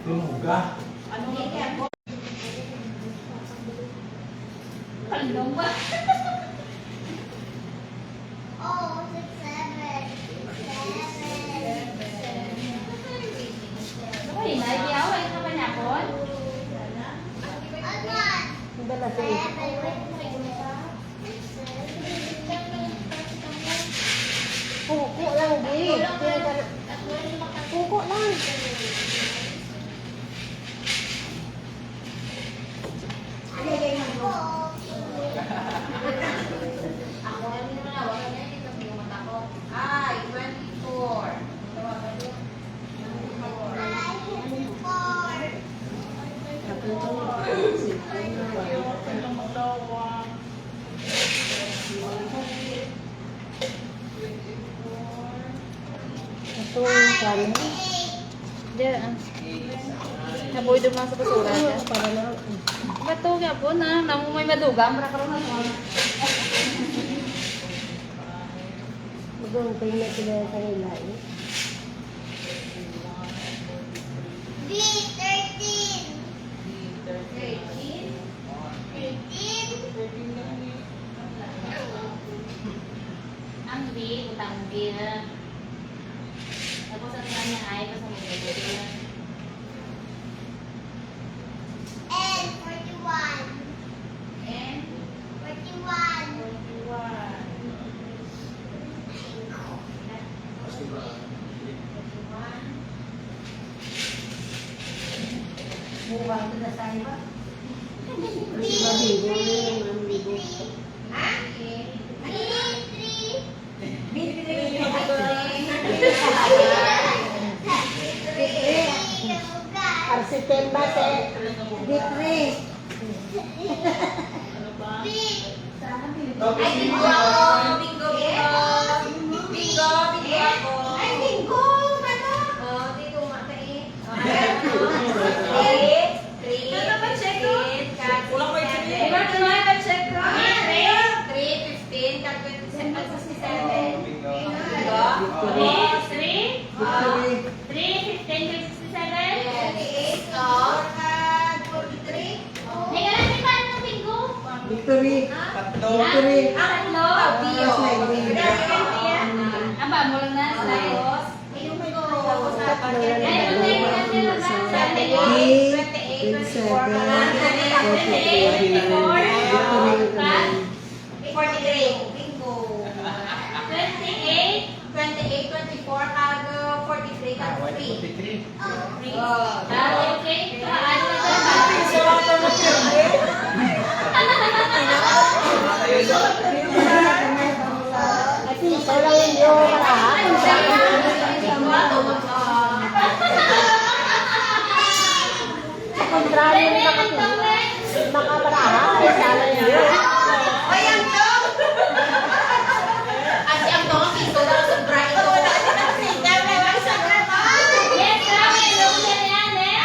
Tumuga. Ano nga po? Kalong ba? Oh, 6, 7. Ay, nagyaw. Ay, ka ba niya po? Dala sa Puko lang, Di. Puko lang. Ako, ano naman na? Wala na yung ito yung mata ko. Ay, 24. Ito yung kami. Diyan. Naboy doon lang sa basura. Para na. Bato nga po na. Namo may madugam. Marakaroon na po. Mag-umpay na sila sa ilay. Ang B, utang B na. Tapos ang tingnan niya ay pasang B na. And 41. Buwang ito na sa iba. Mabigo na yung mabigo. Arsitem ba te? Ditri. Victory. Victory. Aba, mo lang na slide. Kasi ikaw lang yung kalahat. Sa kontraryo na makapalahan. Sana yun. Yes, kami. Alam mo na yan, eh.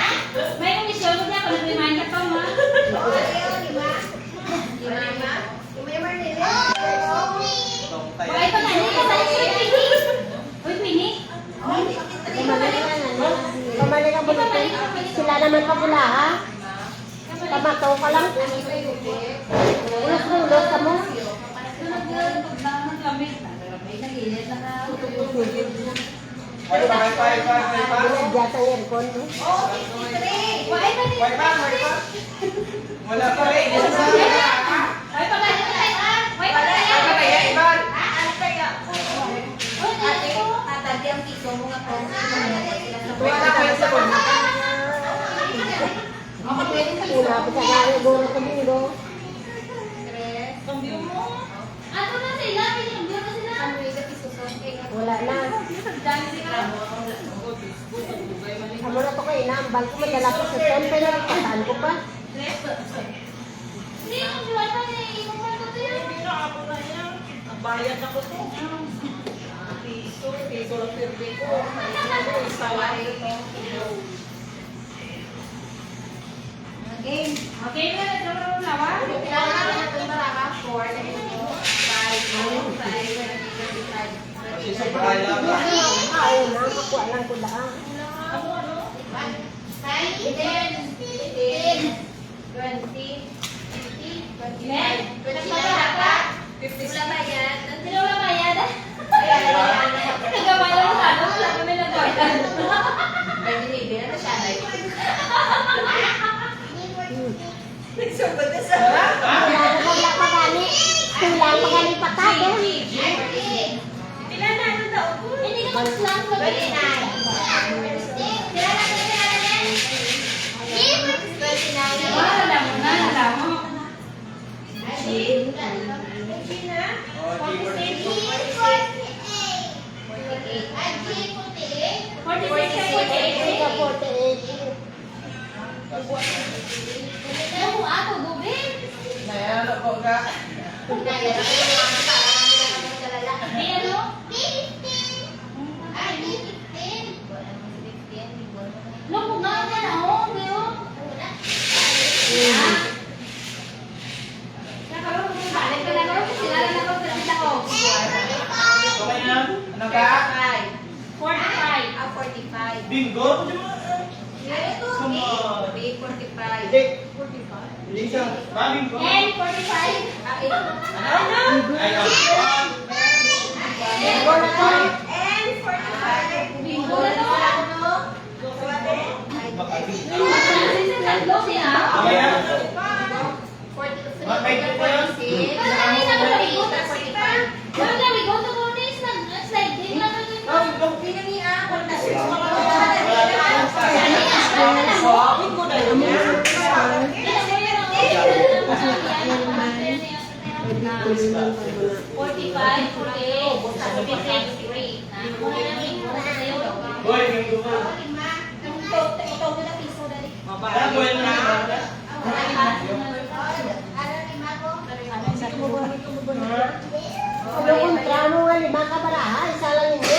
May komisyon mo niya. Kung nag-remind ka pa, ma. Wala pa na. Uy, Pini. Pamalik ang bulitin. Sila naman pabula, ha? Pamataw ka lang. Ulos ka mo. Binadya sa aircon, no? Wala pa rin. Ay, pagkakit na tayo, ah. Wait, pagkakit. Una, pagkakari, guro ka bingo. Ano na sila? Pinigyan na sila. Wala na. Amo na to kayo, nambal ko madala ko sa tempe na pataan ko pa. Hindi, ang diwata niya. Ibang ko to yun. Bayad ako to. Piso lang pirbi ko. Isawa ito. Okay, na nagkaroon na ba? Kasi sa bahaya ba? Ayaw na, makuha lang ko daan. Dali patate. Hindi ka mag-slam ko. Ika 48. Nayalo ko ka. Okay na? Ano ka? 45. Bingo? Come on. Hindi. Hindi siya. Bingo. And 45. Ano? Ay, Bingo na to. baka bingo. Tatlo siya. Okay na? May ko yun? Boy, bingo ka. Boy, na. Ano kung trano nga 5 ka baraha, isa lang hindi.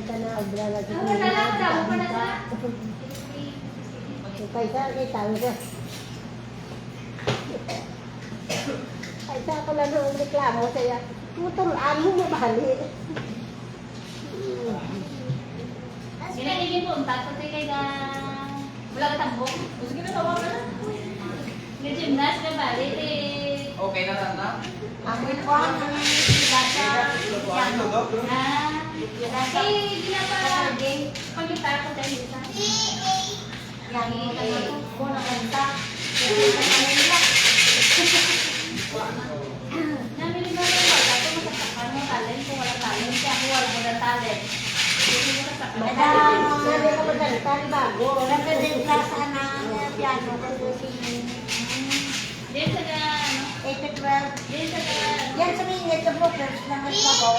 Ika na obra lagi. Kaysa ka. Kaysa ako lang ang reklamo sa'yo. Tuturuan mo mabali. Sinagiging punta, pati kay ka... Wala ka tambok. Nag-gymnast ka ba? Okay na lang na? Pag-gitar ko dahil isa. Namin ba rin wala ito masaksakan mo talent kung wala talent siya ako wala mo na talent. Hindi mo masaksakan. Sabi ko magalitan bago. Din sa ka, ano? 8 to 12. Din sa ka, Yan sa mga ito po, first na mas mabaw.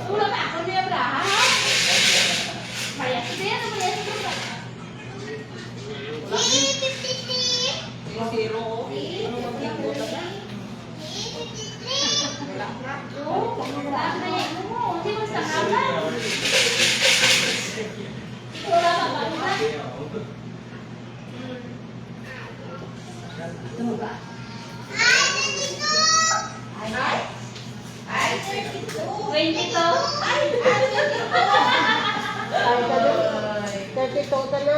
Ulo ka ako niya ba? Kaya kasi yan, kaya sa ka. Wala na yan mo. Hindi mo sa kaba. Wala ka ba? Ito ba? Ay, 22. Ay, sabi, 32 ka na,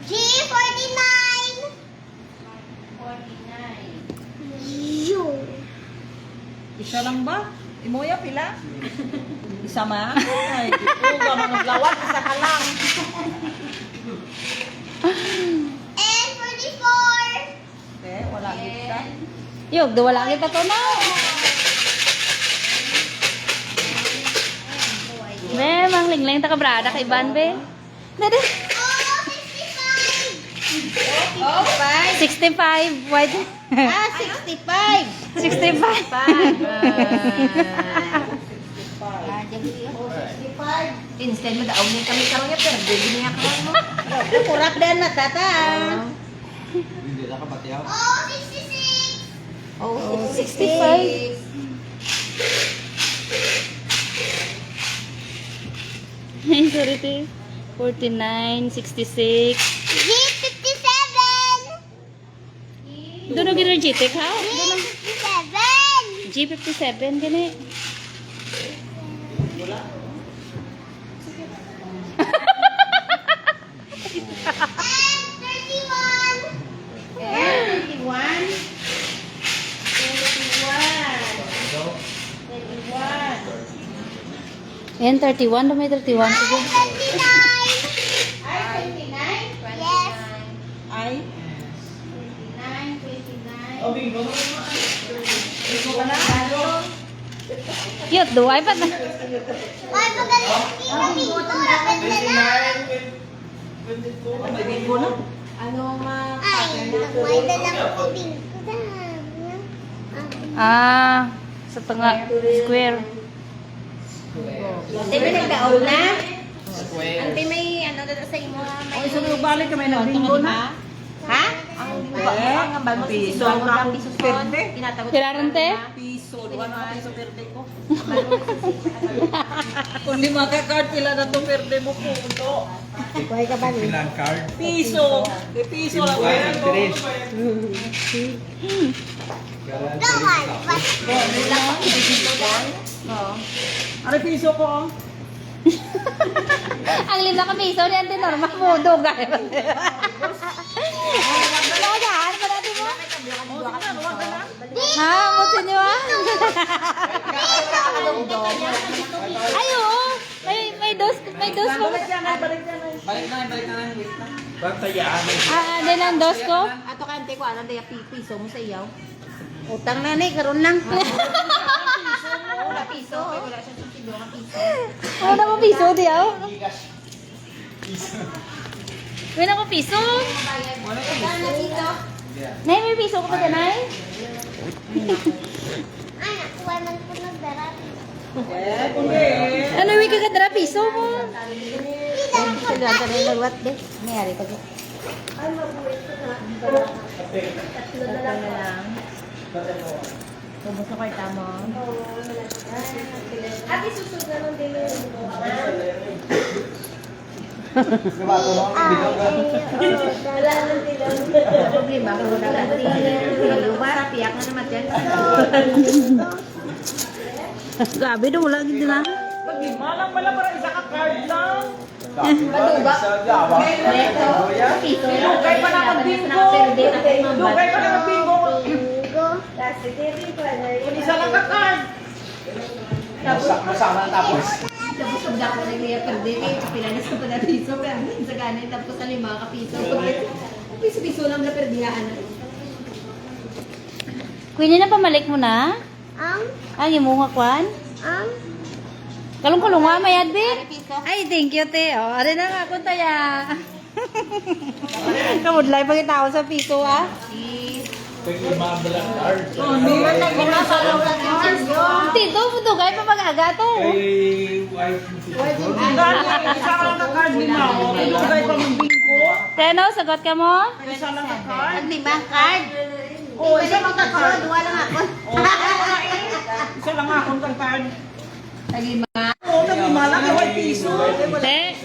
G49. 49. Isa lang ba? Imoya pila? Isa ma? Ay, ito ba mga lawat? Isa ka lang. And 44. Wala kita. Yog, wala kita to na. Be, mang lingling ta kabrada kay Iban, be. Dede. Oh, 65. Wide. 65. 65. Instead mo daw niya kami karoon niya, pero bili niya karoon mo. Kurap din na tata. Wala ka pati ako. Oh, 66. Oh, 65. Ay, sorry, te. 49, 66. G57. Doon ang gano'n GTEC, ha? G57. G57, gani. Yan, 31. May 31. Sige. Yes. Ay. Oh, bingo. Cute, do. Ay, ba't na? Ay, magaling. May bingo na. Ay, may dalang ko bingo. Ah, sa tanga. Square. Ate, may nagdaog na? Square. Ante, may ano na sa imo? O, isa na balik kami ng bingo na. Ha? Ang piso. Ang ako perde. Tiraran, te? Piso. Diba na piso perde ko? Kung di maka-card, pila na itong perde mo punto. Buhay ka ba ni? Pilang card. Piso. May piso lang. Tres. Ano piso ko? Oh? Ang lima ka piso ni Ante Norma mo. Dugay. Lagahan pa natin mo. Ha? Mutin niyo ah? Ay, oo. May dos ko. Balik yan ay, balik yan ay. Balik na. Wait na. Pagtayaan. Din ang dos ko. Ato ka ante ko ano daya piso mo sa iyaw. Utang na ni karon lang. Wala piso. Wala siya sentido nga piso. Ano na mo piso di ako? May na ko piso. Nay, may piso ko pa dyan ay? Ay, nakuha man ko nagdarat. Ano yung kakadara piso mo? Kailan ka rin nagwat de? Mayari ka de. Tatlo na lang. Ubus na kwarta mo. Ate, susod na lang din yun. Problema, kung wala ka din. Lubar, piyak na naman dyan. Grabe daw, wala gid na. Malang pala para isa ka card lang. Maduba. Piso. Lugay pa na mag-bingo. Lugay pa na mag-bingo. Kung isa lang ka card. Masama na tapos. Tapos pag ako na kaya perde, kaya pilanas ko pa na piso, pero sa ganit, tapos sa 5 ka piso. Piso-piso lang na perdihaan. Queenie na pamalik mo na? Ay, imunga kwan? Kalong-kalong nga, mayad, be? Ay, thank you, te. O, ari na nga, kuntaya. Kamudlay pag itao sa piso, ah. Pag-imabalang card. Tito, dugay pa mag-aga to. Kay wife mo si Isa ka lang ka card ni Mamo. Lugay pa mag-bingo. Teno, sagot ka mo? Isa lang ka card. Ang 5 card. Oo, isa lang ka card. Duwa lang ako. Isa lang akong kang card. Lagi ma. Oo, nagmimala ka. May piso. Te.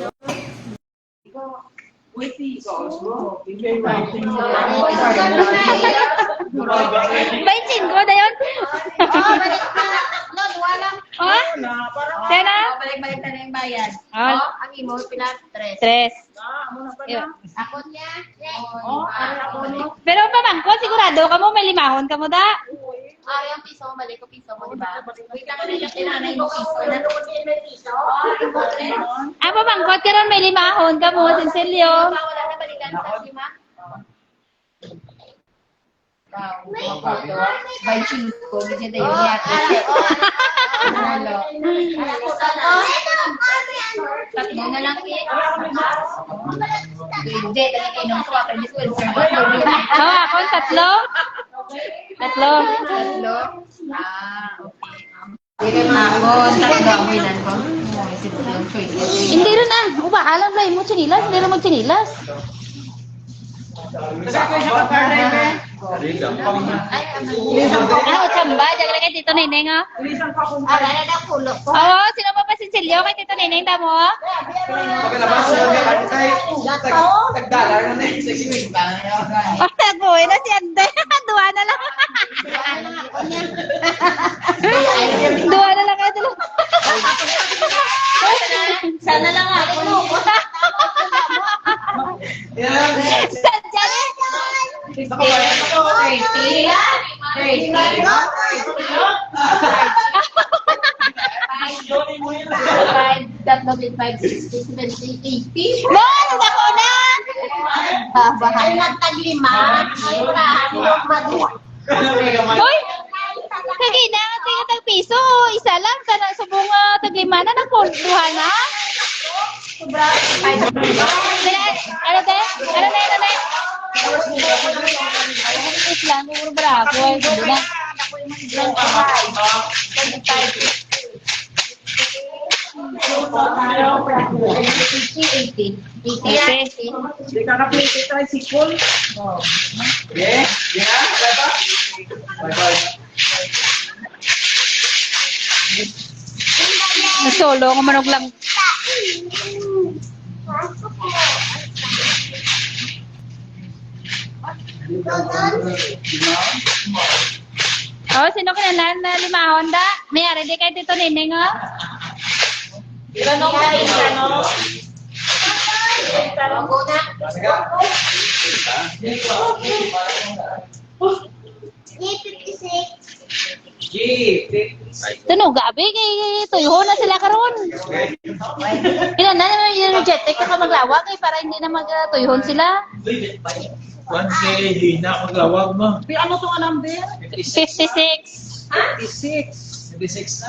Baitin ko, dayon. Balik na. No, duwa lang. Oh? Tena? Balik-balik na yung bayad. Ah. Ang imo, pila? 3. 3. Ako niya. Ako niya. Pero pamangko, sigurado ka mo, may limahon ka mo da. Yung piso, balik ko piso mo, di ba? Wait lang, yung tinanay mo piso. Nanood din may piso. Ah, pamangkot ka ron, may limahon ka mo, Sinsilyo. Wala na balikan sa 5. By Chico, ganyan na yung yate. Tatlo na lang eh. Hindi, talaga kayo nung swap and dispenser. Oh, ako, tatlo. Tatlo. Tatlo? Okay. Ako, tatlo ang winan ko. Hindi rin ah. Ubahalan ba mo chinilas? Hindi rin mag chinilas. Ano, chamba? Diyan lang kay Tito Neneng, oh. Ara na daw pulo ko. Oo, sino pa pa si Silyo kay Tito Neneng, tamo? Oh, nag-uwi na si Ande. Duwa na lang. Duwa na lang kayo dalawa. Sana lang ako. Sadya na. 5, Bon, ako na. Ay, nagtaglima. Ay, urahan mo maduwa. Hoy! Kagina, tingin tag piso. Isa lang. Kana subong taglimana na duha na. Ano te? Ano na? Islam, puro bravo. Ay, gusto na. Hindi ka na-plate tricycle. Nasolo ko manog lang. Oh, sino kinalan na limahon da? Mayari di kay Tito Neneng, oh. Ganong kain ka, no? Tunog gabi kay tuyho na sila karon. Kailan na naman yung jetek ka maglawag kay para hindi na magtuyhon sila. 1K, hina maglawag mo. Ano to nga number? 56. 56. 56. 56.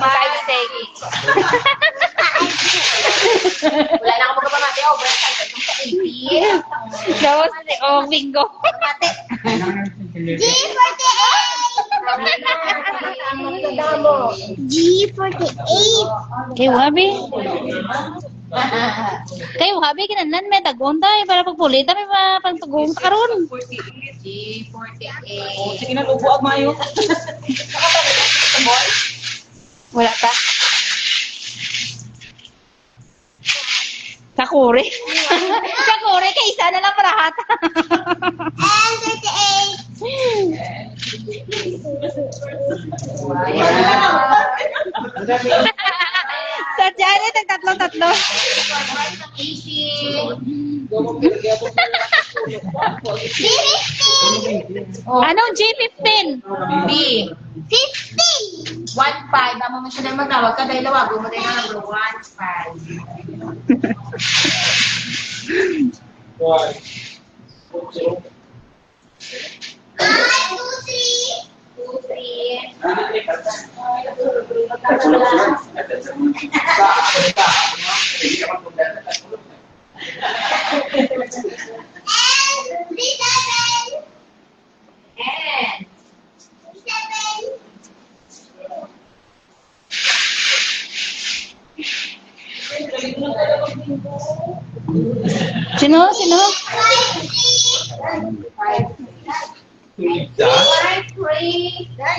Wala na ako magpapamati. Oh, brand cycle. Kung sa 80. Tapos oh bingo. Kayo habi. Kayo habi kinanan may tagon tayo para pagpulita may pagtugong karon. G48. Sige na, ubuag mayo. Wala ka. Kakuri. Kakuri kay isa na lang parahat. Sa Janet, tatlo-tatlo. Anong G15? B. 1-5. Amo mo siya na magtawag ka dahil lawag mo tayo ng number 5. Sino? Sino? Tulig ka?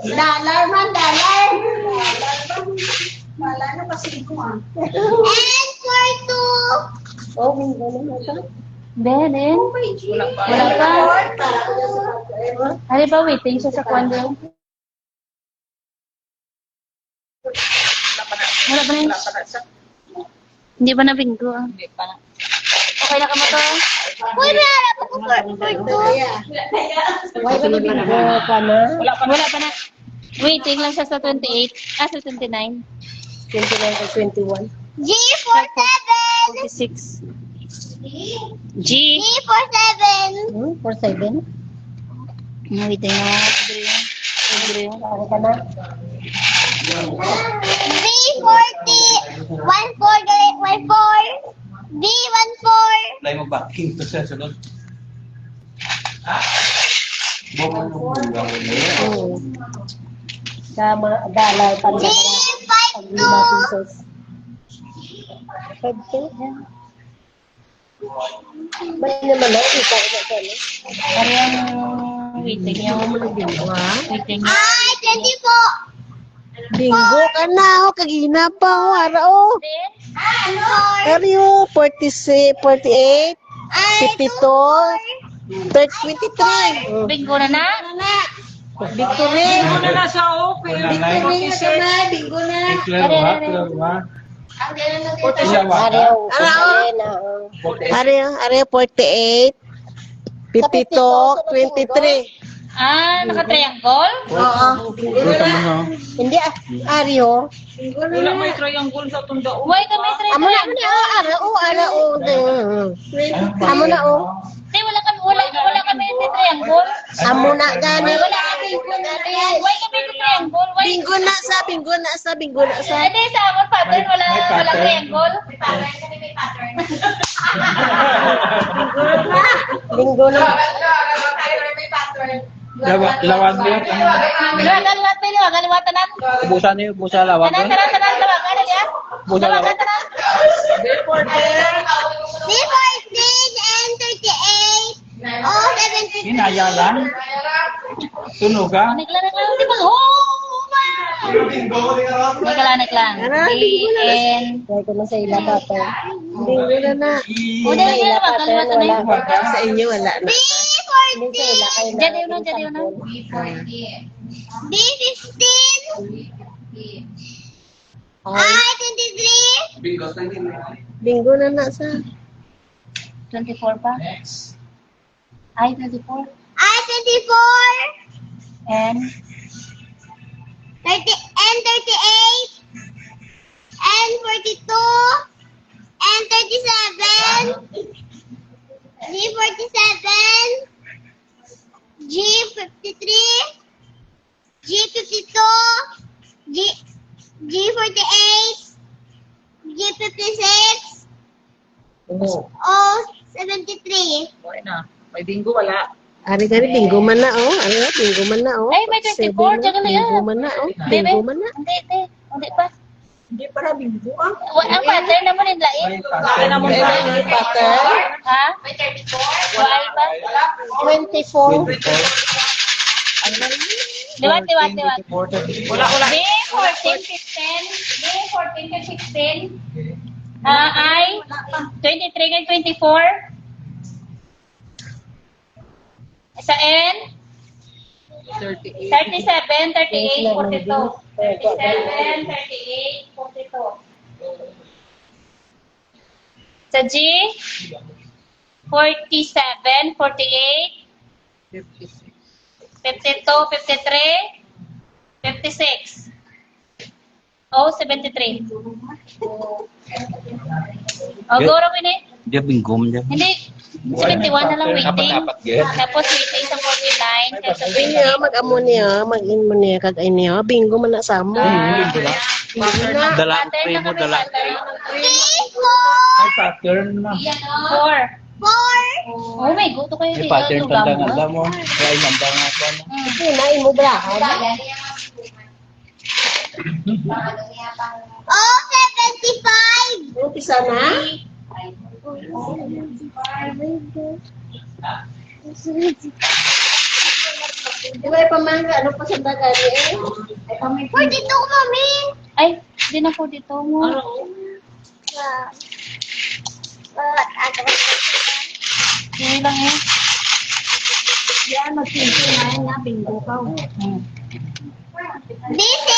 Dollar man, dollar. Oh, may ganun na ito. Benen? Wala pa. Ano ba waiting siya sa kwando? Wala pa na. Hindi ba na bingo? Hindi pa na. Okay na ka mo to? Uy, may harap ako for to. Why ka nabingo ka na? Wala pa na. Waiting lang siya sa 28. Sa 29. 29 or 21. G47. 46. G. Hmm? 47? Waiting na. Pare ka na? 40. 1-4, galit. 1-4. B, 1-4. Lay mo backing to sa sunod. Bukan mo buwan mo. Dalay pa G, pag 5-2. 5 pesos. 5 pesos? Ba't naman na? Kita ko sa ano? Parang waiting yung waiting. Ay, 20 po. Bingo ka na, oh. Kagina pa, oh. Ara, oh. 4. Ari, oh. 46, 48, Ay, 52, 23. Oh. Bingo na na. Victory. Ano na siya, okay. Victory ka na, bingo na. Klaro ha, klaro ha. Ari, oh. Ari, 48, 52, 23. Ah, naka-triangle? Oo. Kita mo no. Hindi, Ari, oh. Wala may triangle sa tundao. Huwag kami Amo na, triangle. ara, oh. Amo na, oh. Hindi, wala kami yung triangle. Amo na, gani. Wala kami yung triangle. Huwag kami yung triangle. Bingo na sa. Hindi, sa amon pattern, wala triangle. Bingo na. Lawan mo yun. Liwatan na. Ubusan niyo, ubusan lawan mo. Tanan, lawagan na yan. Busa lawan. Lawagan, tanan. B, 14 and 38. Oh, 73. Hinaya lang. Tunog ha. Naglanak lang, di ba? Naglanak lang. D-N. Kaya ko na sa ila pato. Bingo na na. O, dahil nga naman, kaliwatan na yun. Sa inyo, wala na. B, Hindi sa ila kayo na. Dyan yun na. B, 15. Ay, 23. Bingo na na sa. 24 pa? Ay, 24. Ay, 24. And 30 and 38. And 42. And 37. G, 47. G, 53. G, 52. G, 48. G, 56. Oo. O, 73. Okay na. May bingo, wala. Ari-ari, bingo man na, oh. Ari, bingo man na, oh. Ay, may 24, 7 na, diyan na yan. Bingo man na, oh. Bebe, Bingo man na. hindi pa. Hindi para bingo ah. Ang pattern naman yung lain. Kaya naman Kaya tayo. yung pattern. Ha? Wala pa? 24. Liwat. Wala. B14, 15. B14 ka 16. I 23 ka 24. Sa N 37, 38, 42. 37, 38, 42. Sa G 47, 48, 52, 53, 56. O, 73. O, guro mo ini? Dia bingo mo dia. Hindi. 71 na lang waiting. Apat yan. Tapos waiting sa 49. Tapos sa Sabi niya, mag-amo niya, mag-in mo niya, kagay niya. Bingo man na sa mo. Dala, primo dala. Ay, pattern na. 4. 4. Oh my God, ito kayo May dito. pattern tanda nga alam mo. Kaya nanda nga ako. Sinain mo brahan. Oh, 75. Umpisa na? Di ba yung pamangga? Ano pa sa dagani eh? 42, mami. Ay, di na po dito mo. Hindi lang eh. Yan, mag-29 na, bingo ka. D6.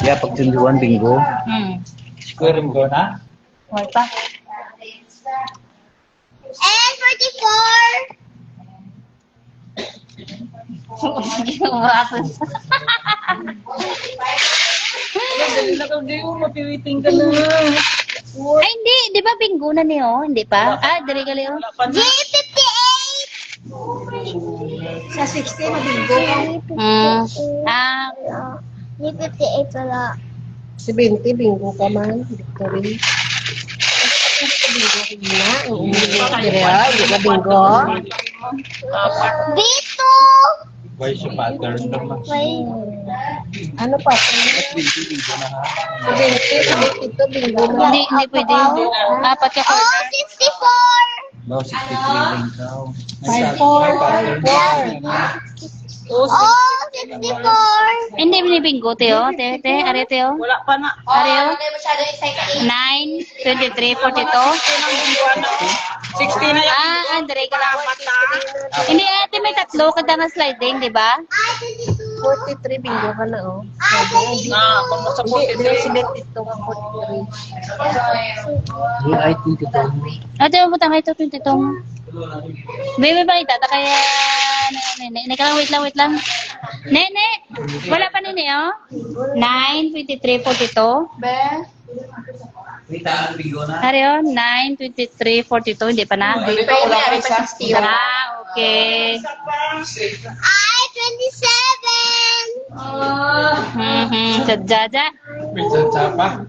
Ya, pag tunduan bingo. Square mo na. Wala pa. And 44. Dali na kang gayo, mapiwiting ka na. Ay, hindi. Di ba bingo na niyo? Hindi pa? Ah, dali ka liyo. G58. Sa 60, mabinggo ka. Ah, Ni 58 wala. Si 20, bingo ka man. Victory. Bingo ka na. Hindi ka bingo. Dito! Why siya pattern naman? Wait. Ano pa? Bingo na ha. Si 20, ito bingo na. hindi pwede. Apat ka Oh, corner. 64! No, 63 din ka. 5-4. Oh, 64! Hindi mo ni bingo, Teo. Te, are, Teo. Wala pa na. Are, Hindi masyado yung second 9, 23, 42. 60 na yan. Andre ka lang. Hindi, ate, may tatlo ka na sliding, di ba? 43, bingo ka na, oh. Kung nasa Hindi, 43. select ito ang 43. Yun ay 22. Ate, umutang ito, 22. Baby ba ita? Kaya, nene, ka lang, wait lang. Nene, wala pa nene, oh. 9, 23, 42. Wait, ang bingo na. Are, oh, 9, 23, 42. Hindi pa na. Hindi pa wala pa 60. Okay. Ay, 27! Sadjada. Minsan pa.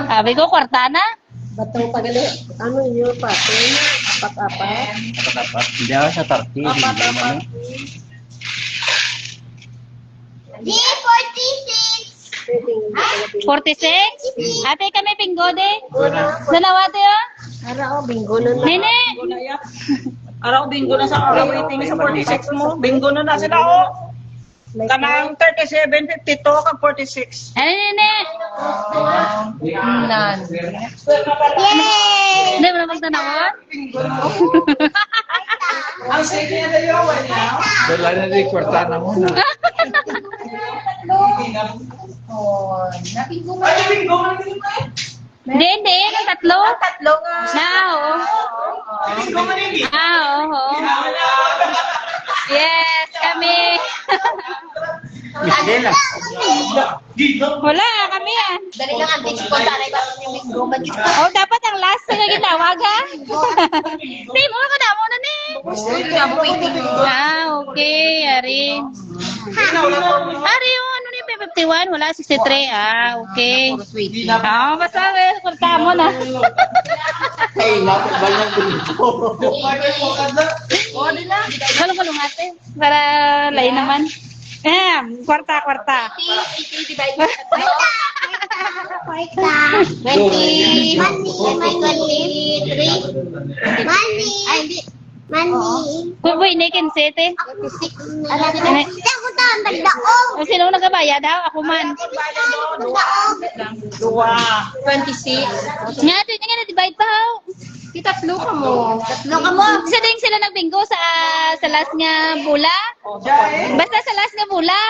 Sabi ko, kwarta na. Batang pagali. Ano yun, pati? Apat-apat. Dapat. Hindi ako sa 30. Apat-apat. D46! 46? Ate, kami bingo de. Dalawa de, oh. Ara, oh, bingo na na. Nene. Araw, bingo na sa araw. Waiting sa 46 mo. Bingo na sila, oh. Kanang 37, 52, kag 46. Ano, nene? Yay! Hindi mo na magtanawon? Wala na din kwarta na muna. Hindi. Ang tatlo. Tatlo nga. Na, oo. Oo. Yes, kami. Michelle ah. Wala, kami ah. Dali lang ang text ko. Sanay ba yung bingo? Oh, dapat ang last na gitawag ha. Hindi mo ko na muna ni. Okay, Ari. Ari, yung ano ni 51, wala 63. Okay. Basta kurta mo na. Ay, lapit ba niyang bingo? Kulong-kulong ate. Para lain naman. Kwarta. Money, may 23. Money. Ay, hindi. Money. Kuboy, ni kinsete. Alam mo, ako taon, bagdaog. O sino nagkabaya daw? Ako man. Bagdaog. 26. Nga, ito nga na-divide pa ho. Tatlo ka mo. Isa din sila nagbinggo sa last nga bula. Basta sa last nga bula.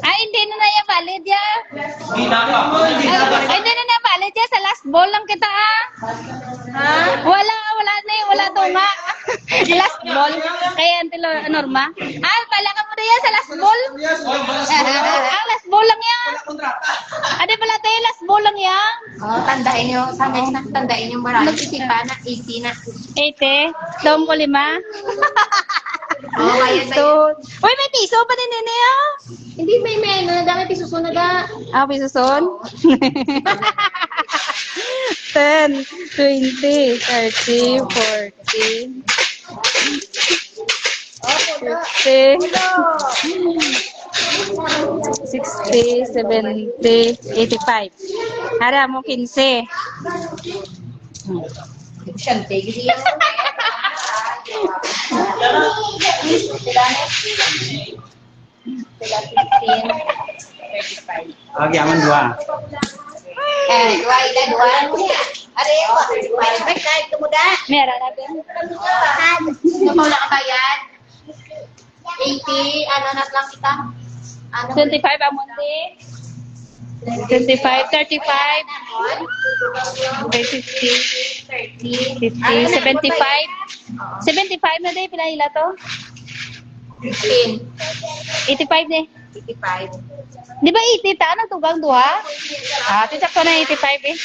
Ay, hindi na yung valid ya. Ay, hindi na valid ya. Sa last ball lang kita Wala to nga. Last ball. Kaya antilo Norma. Pala ka mo na yan sa last ball. Last ball lang yan. Ade pala tayo, last ball lang yan. Tandain nyo. Sa next na tandain yung marami. Nagtitipa na 80 na. 80. Dawang ko 5. Kaya Uy, may piso pa din nene Hindi may mena. Dami pisusunod na. Piso son? 10, 20, 30, 40, 50, 60, 70, 85. Hara mo 15. Siyante. Kasi yan. Sila 15, 35. Agyaman dua. Dua. Are, may kahit kumuda. Meron natin. Wala ka bayad. 80, ano na lang kita? 25 amonte. 25, 35, 50, 75. 75 na din, pila ila to? 15, 85 din. 85. Di ba 80 ta? Anong tugang duha? Tisak ko na 85 eh.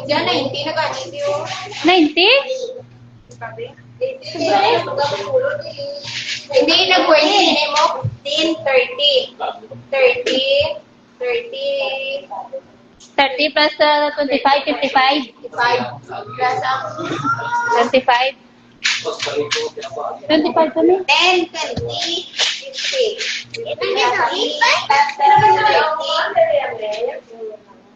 Diyan na, hindi na ganito. 90? Hindi, nag-20 mo. 15, 30. 30. 30. 30 plus 25, 55. 5. Plus ang 25. 25 kami. 10, 20, 50. Ito na ito.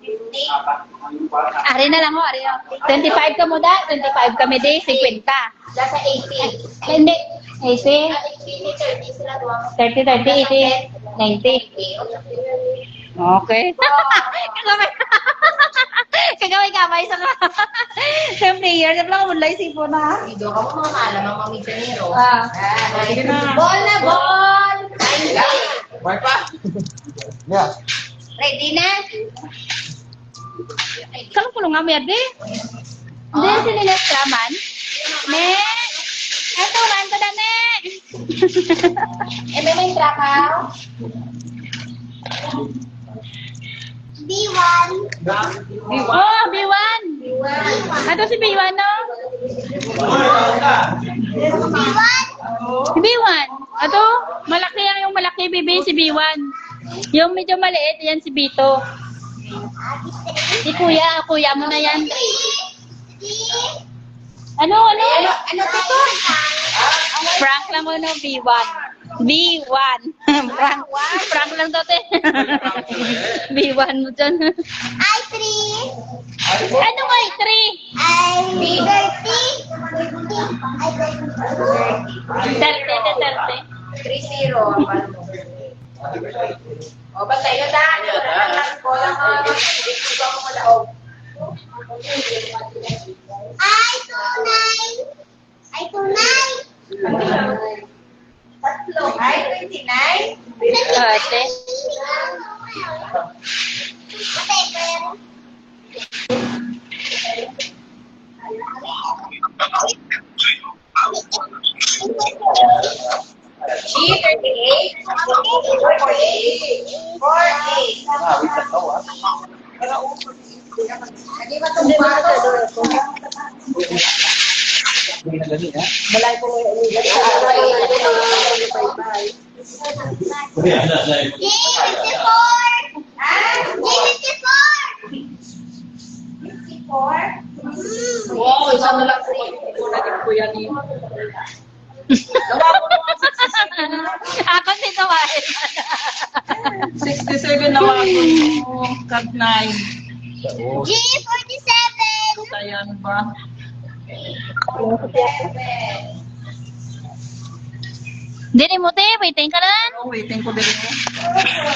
50. Ari na lang ho, ari ho. 25 ka mo da, 25 kami di, 50. Nasa 80. Hindi, 80, 30 sila doon. 30, 30, 80, 90. Okay. Kagamay. Kagamay-gamay sa sa player. Sa lang mulay sipo na. Video ka mo mga maalam ang mga mitanero. Sige na. Ball na ball! Mark pa? Yeah. Ready na? Kalau pulo nga merde. Hindi sila nastraman. Ne. Eto man ko da ne. May trakaw? B1. Oh, B1. Ato si B1 no? Si B1. Ato, malaki yung malaki bibi si B1. Yung medyo maliit yan si Bito. Si kuya mo na yan. Ano? Ano to? Frank lang mo no, B1. B1. Frank lang to, te. B1 mo dyan. I 3. Ano nga, 3? I 30. 30. 3-0. O, basta yun na. Ko lang ito ako mo daog. I 29. I 29. Tatlo. Ay, 29. Ate. G38. 48. 48. Wait lang daw ah. Hindi ba itong bata doon? Hindi na gani ha. Balay po mo yung G54. G54. Wow, isa na lang Kuya ni. Ako si Tawain. 67 na ako. Cut 9. G47. Ayan ba? Dili mo, te. Waiting ka lang. Oh, waiting ko din mo.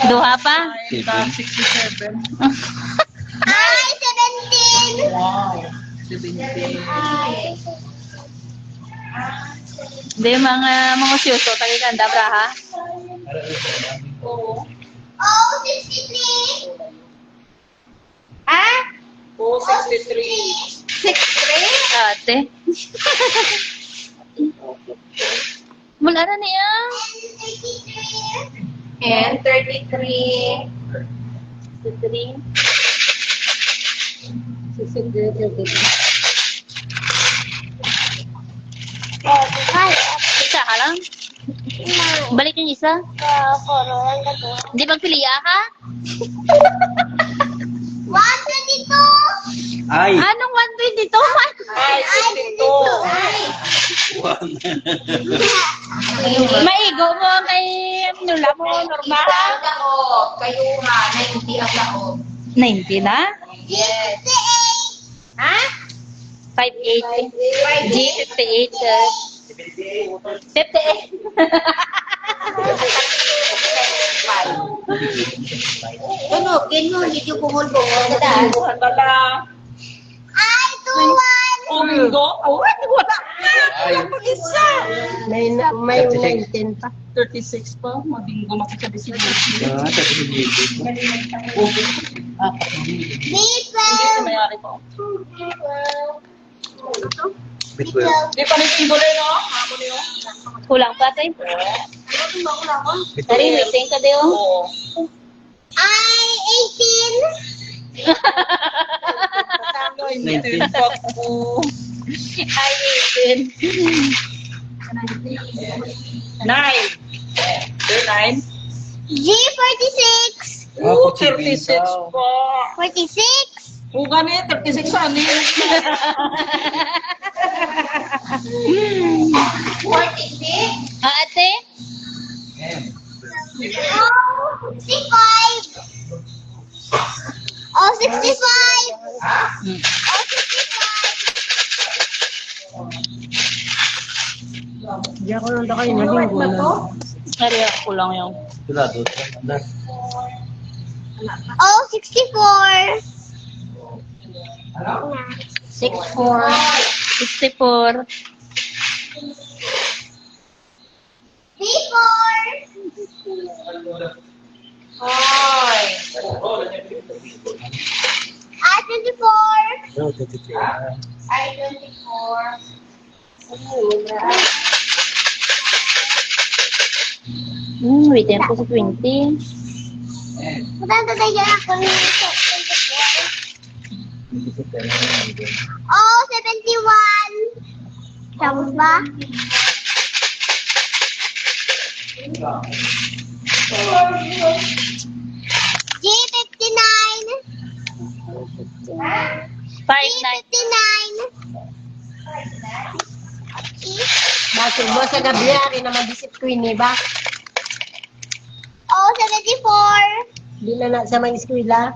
Duha pa. 67. I 17. Wow. 17. Hindi, mga siyuso. Tagiganda, braha. Oh, 63. Oh, 63. 63. Ate. Mula na niya. And 33. 3. Isa ka lang. Balik yung isa. Di magpiliya ka? 122. Ay! Anong 122? Ay, 62. Maigo mo kay nula mo, normal. Ako, kayo ha, 90 ang laot. 90 na? Yes. Ha? 580. G58. 58. Ano, ganyan, hindi yung bungol-bungol. Dada. Buhan ba lang? I 21. Oh, Mingo? Oh, wala. Ay! Isa. May 19 pa. 36 pa. Mabingo makita di si Ah, sa pinigil. B12. mayari po. Bitwell. Di pa nagpingo rin, no? Ako niyo. Kulang pa tayo. Dari, waiting ka din. Oo. I 18. 19. Paku. Ay, Aiden. 9. 9. G46. Oh, 36 po. 46. O gani, 36 ano yun? 46. Ate? Oh, 65. Oh, 65. Oh, 65. Diyan ko nung kayo na linggo na. Ariya ko lang yung. Sigurado. Oh, 64. 64. 34. I-24. No, 23. I-24. Wait, yan po sa 20. Maganda tayo dyan ako ng 24. Oh, 71. Tapos ba? G59. 59. Basig mo sa gabi, ari naman disiplin ba? Oh, 74. Di na sa mga eskwela.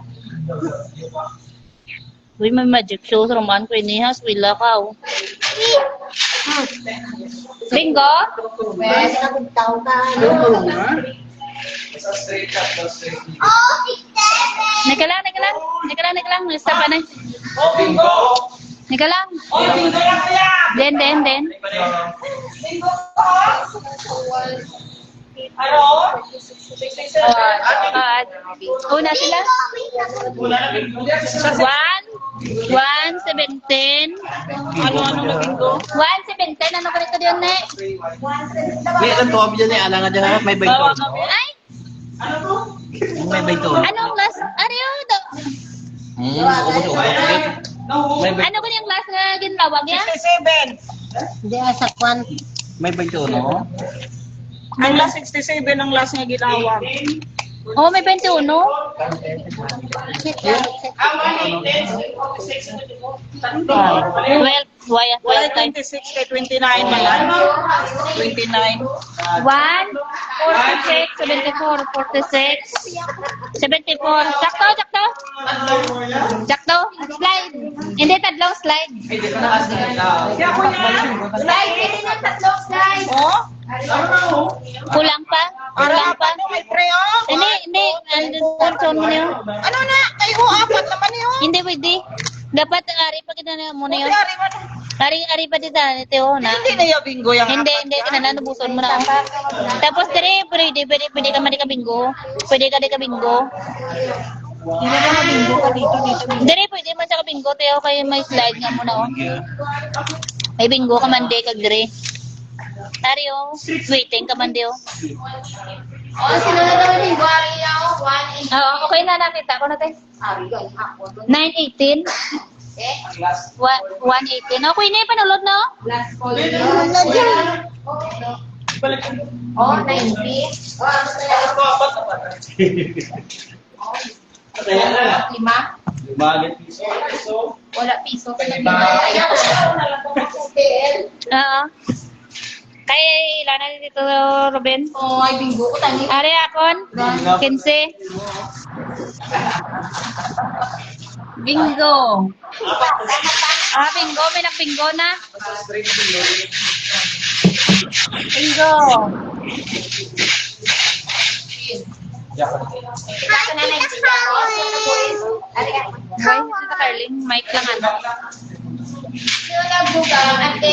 Uy, may magic show. Roman ko inihas. Wila ka, oh. Bingo? Well, sa tao ka. Oh, 67. Nika lang. Nasta pa na. Nika lang. Den. Ano? Una sila. 1, 17. Ano na bingo? 1, 17. Ano ka rito diyan, ne? May alam ko, abyan na alangan dyan. May Bawa baito. kami. Ay, May baito. anong class? Ariyo, do. May baito. Ano ko yung class nga ginawag ya? 67. Hindi, sa kwan. May baito, no? Ang last 67 ang last nga ginawag. Oh, may 21. Well, why Wala time? 26 kay 29 man. 29. 1, 46, 74, 46, 74. Sakto. Sakto. Slide. Hindi, tatlong slide. Slide. Hindi na tatlong slide. Oh? Kulang pa? Kulang pa? May pre oh? Hindi. Andun mo na yun. Ano na? Ay apat naman yun. Hindi, pwede. Dapat, ari pa kita na muna yun. Ari man. Ari pa dito, Teo, na. Hindi na yung bingo yung Hindi, nanubuson mo na. Tapos, dire, pwede ka man di ka bingo. Pwede ka di ka bingo. Dire, pwede man sa ka bingo, Teo, kayo may slide nga muna, oh. May bingo ka man di kag dire. Ari, oh. Waiting ka man di, oh. Oh, sino na daw yung buwari niya ako? 1. Oo, okay na, nakita ko natin. 918. 118. Okay na yung panulod, no? Oh, 90. Lima? Wala piso. Oo. Kaya ilan na dito, Ruben? Oh, ay bingo ko tani. Ari akon? 15. Bingo. Bingo. May nag-bingo na. Bingo. Boy, ito Carling. Mic lang ano. Sino nagbugang? Ate.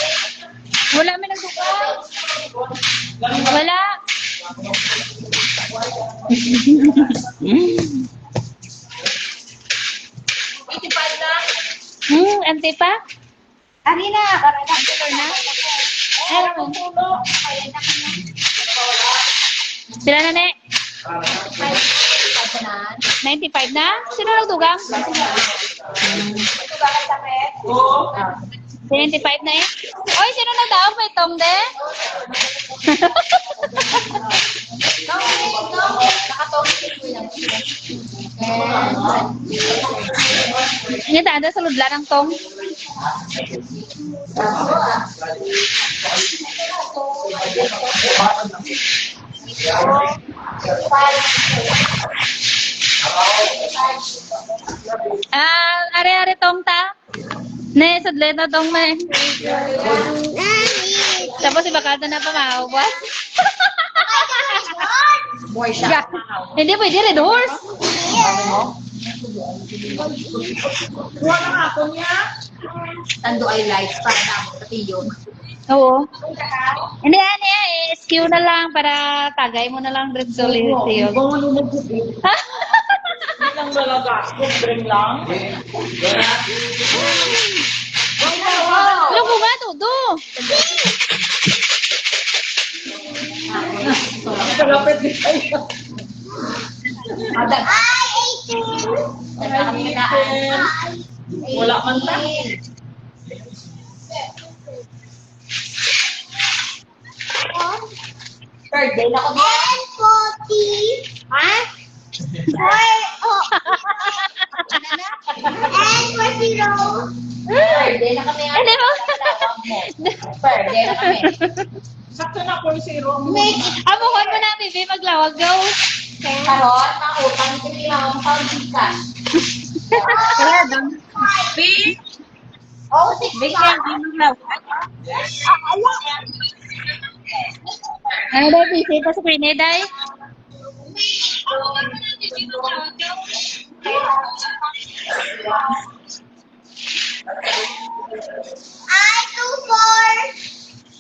Wala may nagbuka. Wala. Ante pa? Ari na, karagdag ko na. Sila na, ne? 95 na? Sino nagdugang? Oo. 75 na eh. Oy, sino nagdaog? May tong de? Ini ada sa ludla ng tong. Are-are tong ta. Ne, sudlet na tong me. Tapos ibakata na pa maubos. Boy siya. Hindi pwede red horse. Kuha na nga ako niya. Tando ay lights para na ako sa tiyong. Oo. Hindi, ano eh. Skew na lang para tagay mo na lang red solid sa'yo. Hindi lang talaga. Good drink lang. Ano ko nga, Tudo? Kalapit din tayo. Wala man ta. Third day na ako. Ha? Third day na kami. Ano mo? Third day na kami. Sakto na po yung zero. Amuhon mo na, baby. Maglawag go. Karon, makutang hindi lang ang pag-ikas. Wala doon. B. Oh, 6 Big yan, maglawag. Ano daw, busy pa sa Queen Day?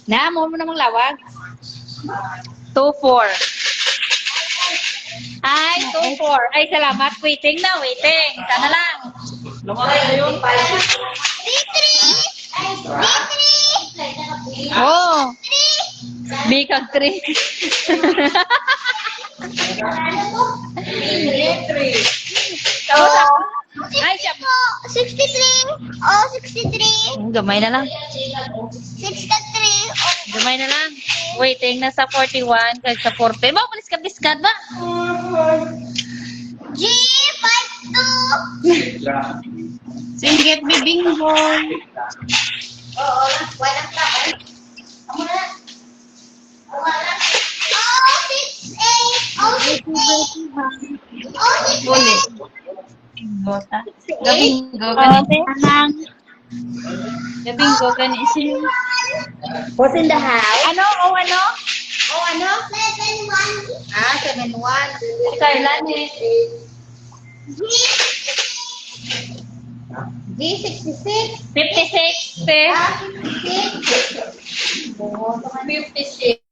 Na, mo namang lawag. 2-4. Ay, 2-4. Ay, salamat. Waiting na, waiting. Sana lang. Lumalay na yun. Oh. Bikag 3. Tapos, ay, siya. 63. Oh, 63. Gamay na lang. 63. Gamay na lang. Waiting na sa 41 kag sa 40. Ba, malis ka biskat ba? G52. Sige, bibing boy. Oo, walang tapos. Amo na. Wala. Oh, 68. Oh, 68. Oh, 68. Uli. Bota. Gabingo ka ni Anang. Gabingo ka ni Isin. What's in the house? Ano? O ano? Oh, ano? 71. Ah, 7-1. Si Carla ni. G66. 56. Te. Ah, 56. 56.